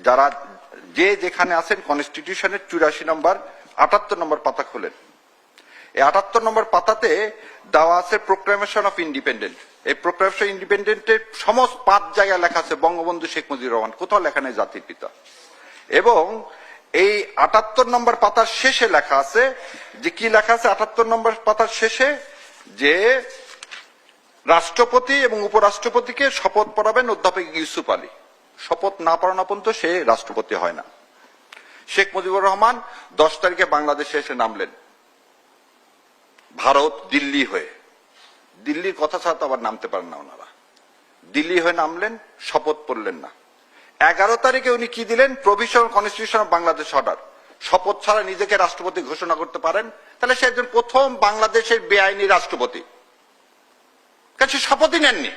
যারা যে যেখানে আছেন কনস্টিটিউশনের 84 নম্বর 78 নম্বর পাতা খোলেন। এই 78 নম্বর পাতাতে দেওয়া আছে প্রোক্লামেশন অফ ইন্ডিপেন্ডেন্ট। এই প্রোক্লামেশন ইন্ডিপেন্ডেন্টের সমস্ত 5 জায়গায় লেখা আছে বঙ্গবন্ধু শেখ মুজিবুর রহমান, কোথাও লেখা নেই জাতির পিতা। এবং এই 78 নম্বর পাতার শেষে লেখা আছে যে কি লেখা আছে 78 নম্বর পাতার শেষে, যে রাষ্ট্রপতি এবং উপরাষ্ট্রপতিকে শপথ পড়াবেন অধ্যাপক ইউসুফ আলী। শপথ না পড়ানো পর্যন্ত সে রাষ্ট্রপতি হয় না। শেখ মুজিবুর রহমান 10 তারিখে বাংলাদেশে এসে নামলেন ভারত দিল্লি হয়ে। দিল্লির কথা ছাড়া তো আবার নামতে পারেন না ওনারা। দিল্লি হয়ে নামলেন, শপথ পড়লেন না। 11 তারিখে উনি কি দিলেন? Provisional constitution of Bangladesh order. শপথ ছাড়া নিজেকে রাষ্ট্রপতি ঘোষণা করতে পারেন, তাহলে সে একজন প্রথম বাংলাদেশের বেআইনি রাষ্ট্রপতি। সে শপথই নেননি।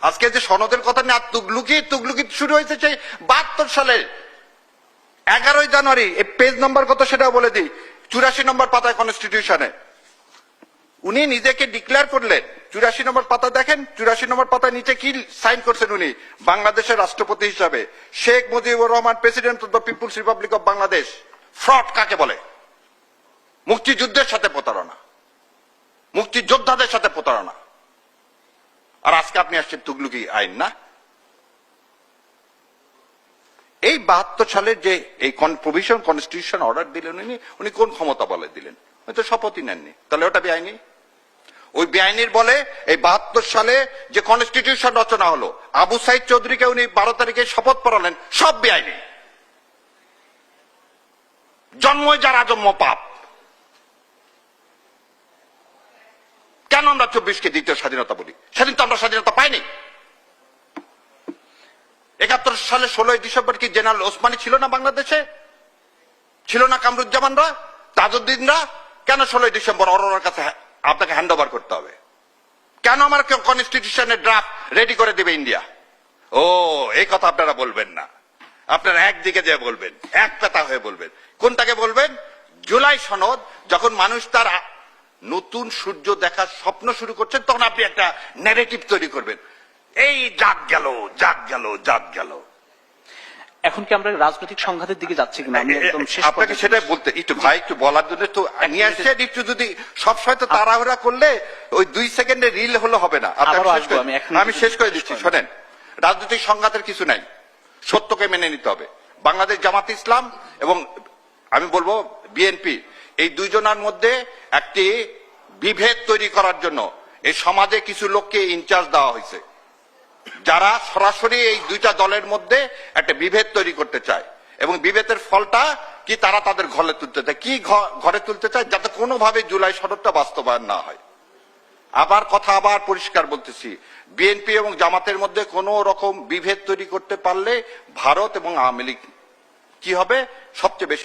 আজকে যে সনদের কথা নিয়ে তুগলুকি শুরু হয়েছে সেই 72 সালের 11 জানুয়ারি। এই পেজ নম্বর কত সেটাও বলে দিই, 84 নম্বর পাতায় কনস্টিটিউশনে উনি নিজেকে ডিক্লেয়ার করলেন। 84 নম্বর পাতা দেখেন, 84 নম্বর পাতায় নিচে কি সাইন করছেন উনি? বাংলাদেশের রাষ্ট্রপতি হিসাবে Sheikh Mujibur Rahman, president of the people's republic of Bangladesh. Fraud কাকে বলে? মুক্তিযুদ্ধের সাথে প্রতারণা, মুক্তিযোদ্ধাদের সাথে প্রতারণা। আর আজকে আপনি আসছেন তুগলুকি আইন না। এই 72 সালের যে এই প্রভিশন কনস্টিটিউশন অর্ডার দিলেন উনি কোন ক্ষমতা বলে দিলেন? উনি তো শপথই নেননি, তাহলে ওটা বেআইনি। ওই বেআইনির বলে এই 72 সালে যে কনস্টিটিউশন রচনা হলো, আবু সাইদ চৌধুরীকে উনি 12 তারিখে শপথ পড়ালেন, সব বেআইনি। জন্মই যার আজন্ম পাপ। কেন আমরা 24-কে দ্বিতীয় স্বাধীনতা বলি? সেদিন তো আমরা স্বাধীনতা পাইনি। 71 সালে 16 ডিসেম্বর কি জেনারেল ওসমানী ছিল না বাংলাদেশে? ছিল না কামরুজ্জামানরা, তাজউদ্দিনরা? কেন 16 ডিসেম্বর অরোরার কাছে আপনাকে হ্যান্ড ওভার করতে হবে? কেন আমার কনস্টিটিউশনের ড্রাফট রেডি করে দেবে ইন্ডিয়া? ও, এই কথা আপনারা বলবেন না। আপনারা একদিকে যে বলবেন, এক পেতা হয়ে বলবেন। কোনটাকে বলবেন? জুলাই সনদ। যখন মানুষ তার নতুন সূর্য দেখার স্বপ্ন শুরু করছেন, তখন আপনি একটা ন্যারেটিভ তৈরি করবেন, এই জাগ গেল, জাগ গেল, জাগ গেল। এখন কি আমরা রাজনৈতিক সংঘাতের দিকে যাচ্ছি কিনা? আমি একদম শেষ আপনাকে সেটাই বলতে একটু ভাই একটু বলার জন্য তো নিয়ে আসছেন। একটু যদি সবসময় তো তাড়াহুড়া করলে ওই 2 সেকেন্ডে রিল হলো হবে না। আমি শেষ করে দিচ্ছি, শোনেন। রাজনৈতিক সংঘাতের কিছু নাই, সত্যকে মেনে নিতে হবে। বাংলাদেশ জামাত ইসলাম এবং আমি বলবো বিএনপি, এই দুইজনের মধ্যে একটি বিভেদ তৈরি করার জন্য এই সমাজে কিছু লোককে ইনচার্জ দেওয়া হয়েছে, যারা সরাসরি এই দুইটা দলের মধ্যে একটা বিভেদ তৈরি করতে চায়। এবং বিভেদের ফলটা কি? তারা তাদের ঘরে তুলতে চায়। কি ঘরে তুলতে চায়? যাতে কোনোভাবে জুলাই সনদটা বাস্তবায়ন না হয়। আবার পরিষ্কার বলতেছি, বিএনপি এবং জামাতের মধ্যে কোন রকম বিভেদ তৈরি করতে পারলে ভারত এবং আওয়ামী লীগ কি হবে? সবচেয়ে বেশি